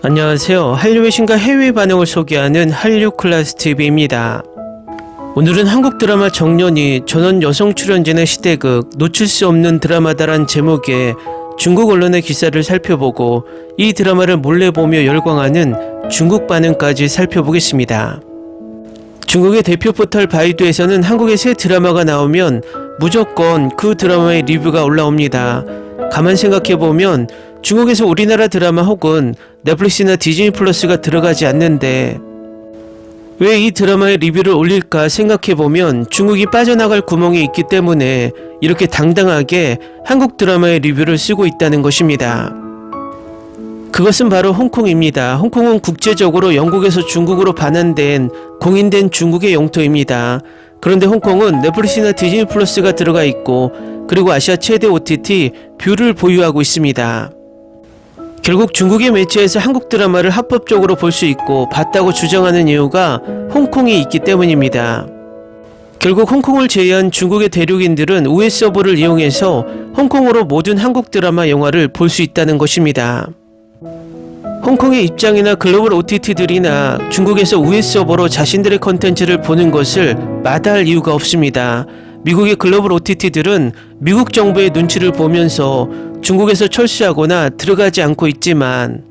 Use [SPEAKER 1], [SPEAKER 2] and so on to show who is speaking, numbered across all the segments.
[SPEAKER 1] 안녕하세요. 한류 외신과 해외 반응을 소개하는 한류클래스TV입니다. 오늘은 한국 드라마 정년이 전원 여성 출연진의 시대극 놓칠 수 없는 드라마다란 제목의 중국 언론의 기사를 살펴보고 이 드라마를 몰래 보며 열광하는 중국 반응까지 살펴보겠습니다. 중국의 대표 포털 바이두에서는 한국의 새 드라마가 나오면 무조건 그 드라마의 리뷰가 올라옵니다. 가만 생각해보면 중국에서 우리나라 드라마 혹은 넷플릭스나 디즈니 플러스가 들어가지 않는데 왜 이 드라마의 리뷰를 올릴까 생각해보면 중국이 빠져나갈 구멍이 있기 때문에 이렇게 당당하게 한국 드라마의 리뷰를 쓰고 있다는 것입니다. 그것은 바로 홍콩입니다. 홍콩은 국제적으로 영국에서 중국으로 반환된 공인된 중국의 영토입니다. 그런데 홍콩은 넷플릭스나 디즈니 플러스가 들어가 있고 그리고 아시아 최대 OTT 뷰를 보유하고 있습니다. 결국 중국의 매체에서 한국 드라마를 합법적으로 볼 수 있고 봤다고 주장하는 이유가 홍콩이 있기 때문입니다. 결국 홍콩을 제외한 중국의 대륙인들은 우회 서버를 이용해서 홍콩으로 모든 한국 드라마 영화를 볼 수 있다는 것입니다. 홍콩의 입장이나 글로벌 OTT들이나 중국에서 우회 서버로 자신들의 컨텐츠를 보는 것을 마다할 이유가 없습니다. 미국의 글로벌 OTT들은 미국 정부의 눈치를 보면서 중국에서 철수하거나 들어가지 않고 있지만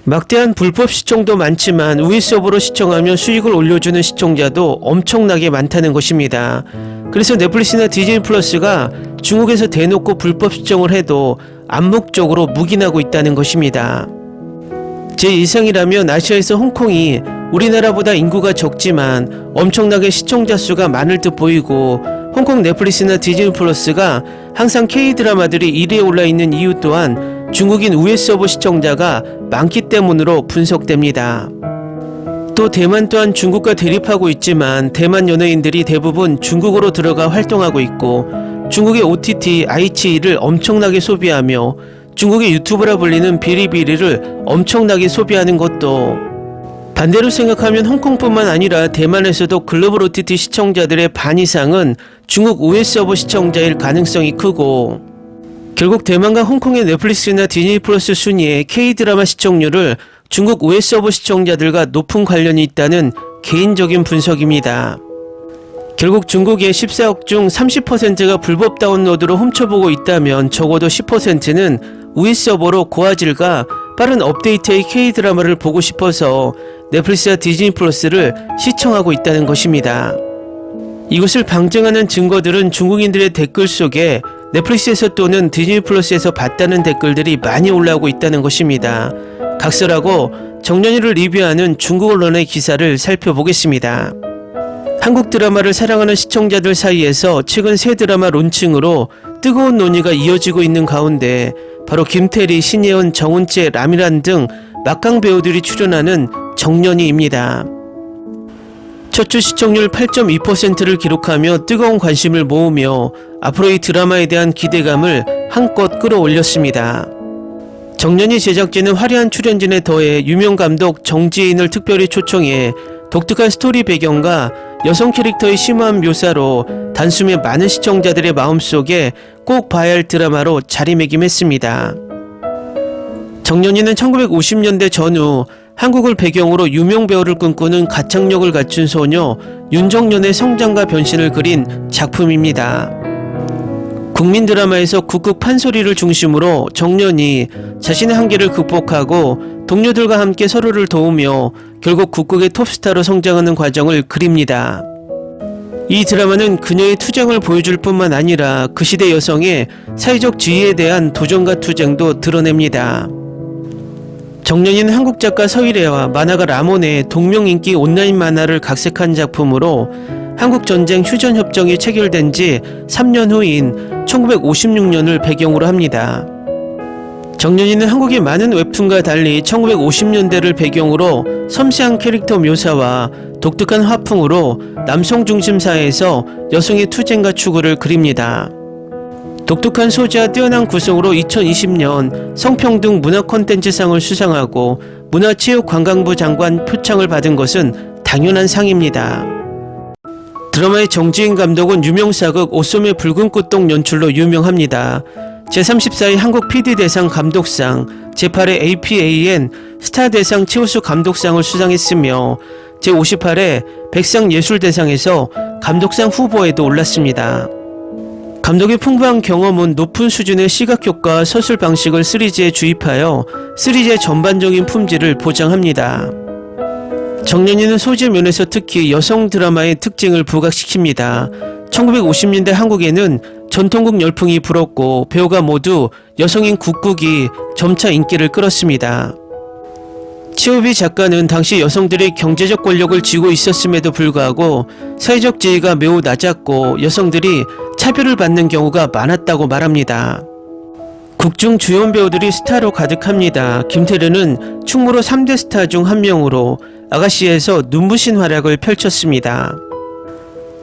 [SPEAKER 1] 막대한 불법 시청도 많지만 우회 서버로 시청하며 수익을 올려주는 시청자도 엄청나게 많다는 것입니다. 그래서 넷플릭스나 디즈니 플러스가 중국에서 대놓고 불법 시청을 해도 암묵적으로 묵인하고 있다는 것입니다. 제 예상이라면 아시아에서 홍콩이 우리나라보다 인구가 적지만 엄청나게 시청자 수가 많을 듯 보이고 홍콩 넷플릭스나 디즈니 플러스가 항상 K-드라마들이 1위에 올라있는 이유 또한 중국인 우회 서버 시청자가 많기 때문으로 분석됩니다. 또 대만 또한 중국과 대립하고 있지만 대만 연예인들이 대부분 중국으로 들어가 활동하고 있고 중국의 OTT, iQIYI를 엄청나게 소비하며 중국의 유튜브라 불리는 비리비리를 엄청나게 소비하는 것도 반대로 생각하면 홍콩뿐만 아니라 대만에서도 글로벌 OTT 시청자들의 반 이상은 중국 우회 서버 시청자일 가능성이 크고 결국 대만과 홍콩의 넷플릭스나 디즈니 플러스 순위의 K-드라마 시청률을 중국 우회 서버 시청자들과 높은 관련이 있다는 개인적인 분석입니다. 결국 중국의 14억 중 30%가 불법 다운로드로 훔쳐보고 있다면 적어도 10%는 우회 서버로 고화질과 빠른 업데이트의 K-드라마를 보고 싶어서 넷플릭스와 디즈니 플러스를 시청하고 있다는 것입니다. 이것을 방증하는 증거들은 중국인들의 댓글 속에 넷플릭스에서 또는 디즈니 플러스에서 봤다는 댓글들이 많이 올라오고 있다는 것입니다. 각설하고 정년이를 리뷰하는 중국 언론의 기사를 살펴보겠습니다. 한국 드라마를 사랑하는 시청자들 사이에서 최근 새 드라마 론칭으로 뜨거운 논의가 이어지고 있는 가운데 바로 김태리, 신예원, 정은채, 라미란 등 막강 배우들이 출연하는 정년이입니다. 첫 주 시청률 8.2%를 기록하며 뜨거운 관심을 모으며 앞으로 이 드라마에 대한 기대감을 한껏 끌어올렸습니다. 정년이 제작진은 화려한 출연진에 더해 유명 감독 정지인을 특별히 초청해 독특한 스토리 배경과 여성 캐릭터의 심오한 묘사로 단숨에 많은 시청자들의 마음속에 꼭 봐야 할 드라마로 자리매김했습니다. 정년이는 1950년대 전후 한국을 배경으로 유명 배우를 꿈꾸는 가창력을 갖춘 소녀 윤정년의 성장과 변신을 그린 작품입니다. 국민 드라마에서 국극 판소리를 중심으로 정년이 자신의 한계를 극복하고 동료들과 함께 서로를 도우며 결국 국극의 톱스타로 성장하는 과정을 그립니다. 이 드라마는 그녀의 투쟁을 보여줄 뿐만 아니라 그 시대 여성의 사회적 지위에 대한 도전과 투쟁도 드러냅니다. 정년이는 한국 작가 서일애와 만화가 라몬의 동명인기 온라인 만화를 각색한 작품으로 한국전쟁 휴전협정이 체결된 지 3년 후인 1956년을 배경으로 합니다. 정년이는 한국의 많은 웹툰과 달리 1950년대를 배경으로 섬세한 캐릭터 묘사와 독특한 화풍으로 남성 중심 사회에서 여성의 투쟁과 추구를 그립니다. 독특한 소재와 뛰어난 구성으로 2020년 성평등 문화 콘텐츠상을 수상하고 문화체육관광부 장관 표창을 받은 것은 당연한 상입니다. 드라마의 정지인 감독은 유명사극 오소매 붉은 꽃동 연출로 유명합니다. 제34회 한국 PD대상 감독상, 제8회 APAN 스타대상 최우수 감독상을 수상했으며 제58회 백상예술대상에서 감독상 후보에도 올랐습니다. 감독의 풍부한 경험은 높은 수준의 시각효과 서술 방식을 3D에 주입하여 3D의 전반적인 품질을 보장합니다. 정년이는 소재 면에서 특히 여성 드라마의 특징을 부각시킵니다. 1950년대 한국에는 전통국 열풍이 불었고 배우가 모두 여성인 국극이 점차 인기를 끌었습니다. 치오비 작가는 당시 여성들이 경제적 권력을 쥐고 있었음에도 불구하고 사회적 지위가 매우 낮았고 여성들이 차별을 받는 경우가 많았다고 말합니다. 국중 주연 배우들이 스타로 가득합니다. 김태르는 충무로 3대 스타 중 한 명으로 아가씨에서 눈부신 활약을 펼쳤습니다.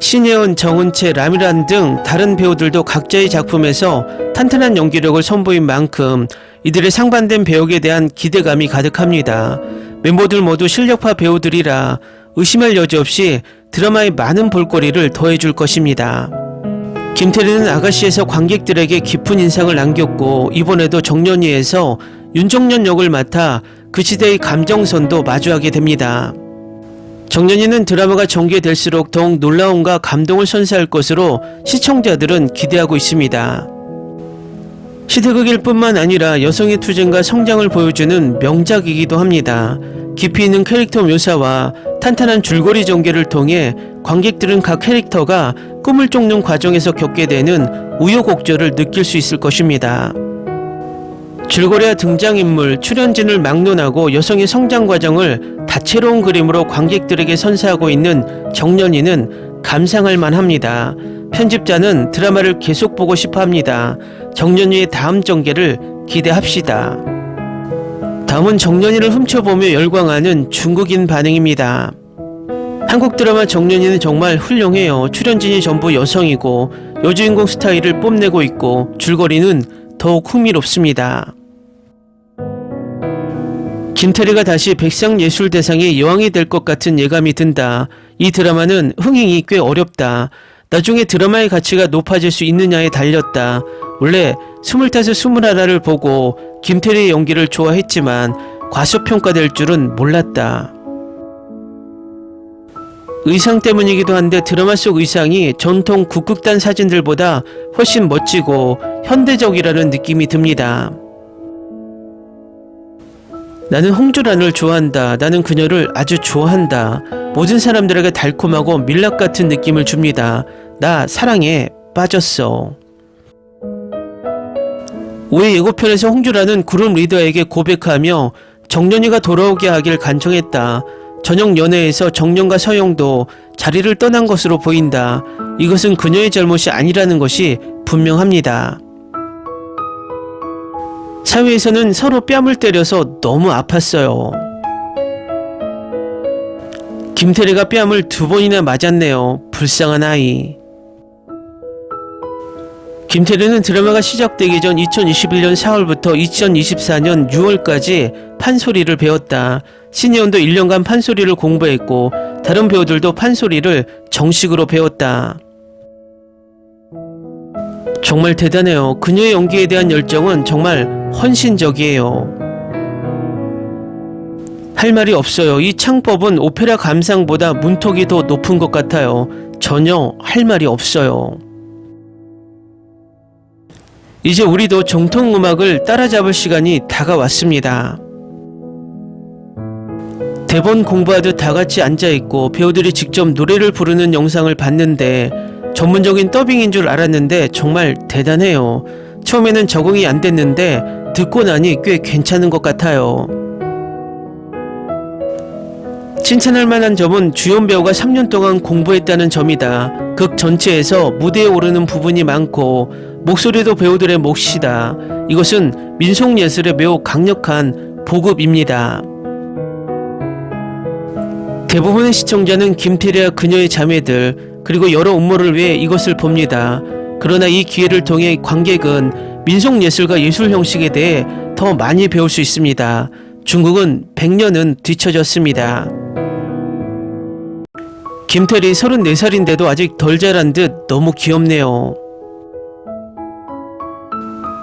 [SPEAKER 1] 신예원, 정은채, 라미란 등 다른 배우들도 각자의 작품에서 탄탄한 연기력을 선보인 만큼 이들의 상반된 배역에 대한 기대감이 가득합니다. 멤버들 모두 실력파 배우들이라 의심할 여지 없이 드라마에 많은 볼거리를 더해줄 것입니다. 김태리는 아가씨에서 관객들에게 깊은 인상을 남겼고 이번에도 정년이에서 윤정년 역을 맡아 그 시대의 감정선도 마주하게 됩니다. 정년이는 드라마가 전개될수록 더욱 놀라움과 감동을 선사할 것으로 시청자들은 기대하고 있습니다. 시대극일 뿐만 아니라 여성의 투쟁과 성장을 보여주는 명작이기도 합니다. 깊이 있는 캐릭터 묘사와 탄탄한 줄거리 전개를 통해 관객들은 각 캐릭터가 꿈을 쫓는 과정에서 겪게 되는 우여곡절을 느낄 수 있을 것입니다. 줄거리와 등장인물, 출연진을 막론하고 여성의 성장 과정을 다채로운 그림으로 관객들에게 선사하고 있는 정년이는 감상할 만합니다. 편집자는 드라마를 계속 보고 싶어 합니다. 정년이의 다음 전개를 기대합시다. 다음은 정년이를 훔쳐보며 열광하는 중국인 반응입니다. 한국 드라마 정년이는 정말 훌륭해요. 출연진이 전부 여성이고 여주인공 스타일을 뽐내고 있고 줄거리는 더욱 흥미롭습니다. 김태리가 다시 백상예술대상의 여왕이 될 것 같은 예감이 든다. 이 드라마는 흥행이 꽤 어렵다. 나중에 드라마의 가치가 높아질 수 있느냐에 달렸다. 원래 25, 21를 보고 김태리의 연기를 좋아했지만 과소평가될 줄은 몰랐다. 의상 때문이기도 한데 드라마 속 의상이 전통 국극단 사진들보다 훨씬 멋지고 현대적이라는 느낌이 듭니다. 나는 홍주란을 좋아한다. 나는 그녀를 아주 좋아한다. 모든 사람들에게 달콤하고 밀랍 같은 느낌을 줍니다. 나 사랑에 빠졌어. 5회 예고편에서 홍주란은 그룹 리더에게 고백하며 정년이가 돌아오게 하길 간청했다. 저녁 연애에서 정년과 서영도 자리를 떠난 것으로 보인다. 이것은 그녀의 잘못이 아니라는 것이 분명합니다. 사회에서는 서로 뺨을 때려서 너무 아팠어요. 김태리가 뺨을 2번이나 맞았네요. 불쌍한 아이. 김태리는 드라마가 시작되기 전 2021년 4월부터 2024년 6월까지 판소리를 배웠다. 신예원도 1년간 판소리를 공부했고 다른 배우들도 판소리를 정식으로 배웠다. 정말 대단해요. 그녀의 연기에 대한 열정은 정말 헌신적이에요. 할 말이 없어요. 이 창법은 오페라 감상보다 문턱이 더 높은 것 같아요. 전혀 할 말이 없어요. 이제 우리도 정통음악을 따라잡을 시간이 다가왔습니다. 대본 공부하듯 다같이 앉아있고 배우들이 직접 노래를 부르는 영상을 봤는데 전문적인 더빙인 줄 알았는데 정말 대단해요. 처음에는 적응이 안 됐는데 듣고 나니 꽤 괜찮은 것 같아요. 칭찬할 만한 점은 주연 배우가 3년 동안 공부했다는 점이다. 극 전체에서 무대에 오르는 부분이 많고 목소리도 배우들의 몫이다. 이것은 민속예술의 매우 강력한 보급입니다. 대부분의 시청자는 김태리와 그녀의 자매들 그리고 여러 음모를 위해 이것을 봅니다. 그러나 이 기회를 통해 관객은 민속예술과 예술 형식에 대해 더 많이 배울 수 있습니다. 중국은 100년은 뒤처졌습니다. 김태리 34살인데도 아직 덜 자란 듯 너무 귀엽네요.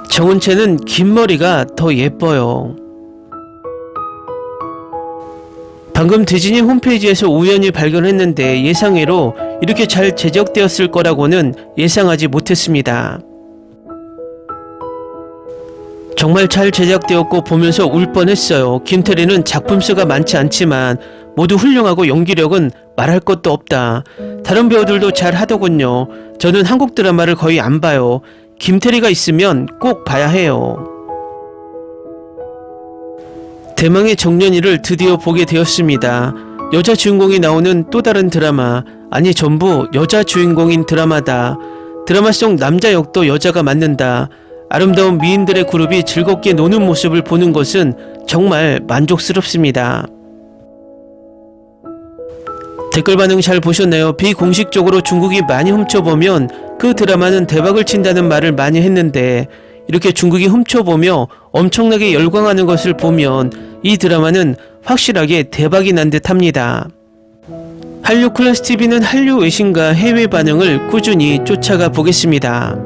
[SPEAKER 1] 정은채는 긴 머리가 더 예뻐요. 방금 디즈니 홈페이지에서 우연히 발견했는데 예상외로 이렇게 잘 제작되었을 거라고는 예상하지 못했습니다. 정말 잘 제작되었고 보면서 울 뻔했어요. 김태리는 작품수가 많지 않지만 모두 훌륭하고 연기력은 말할 것도 없다. 다른 배우들도 잘 하더군요. 저는 한국 드라마를 거의 안 봐요. 김태리가 있으면 꼭 봐야 해요. 대망의 정년이를 드디어 보게 되었습니다. 여자 주인공이 나오는 또 다른 드라마, 아니 전부 여자 주인공인 드라마다. 드라마 속 남자 역도 여자가 맡는다. 아름다운 미인들의 그룹이 즐겁게 노는 모습을 보는 것은 정말 만족스럽습니다. 댓글 반응 잘 보셨나요? 비공식적으로 중국이 많이 훔쳐보면 그 드라마는 대박을 친다는 말을 많이 했는데 이렇게 중국이 훔쳐보며 엄청나게 열광하는 것을 보면 이 드라마는 확실하게 대박이 난 듯 합니다. 한류 클래스TV는 한류 외신과 해외 반응을 꾸준히 쫓아가 보겠습니다.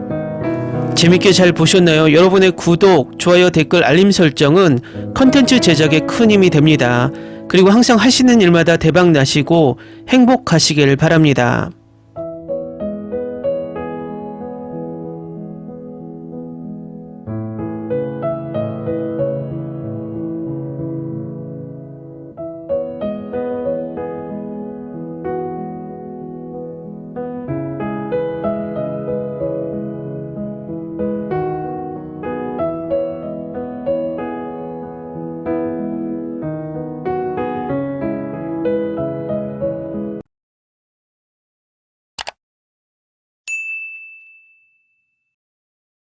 [SPEAKER 1] 재밌게 잘 보셨나요? 여러분의 구독, 좋아요, 댓글, 알림 설정은 컨텐츠 제작에 큰 힘이 됩니다. 그리고 항상 하시는 일마다 대박 나시고 행복하시길 바랍니다.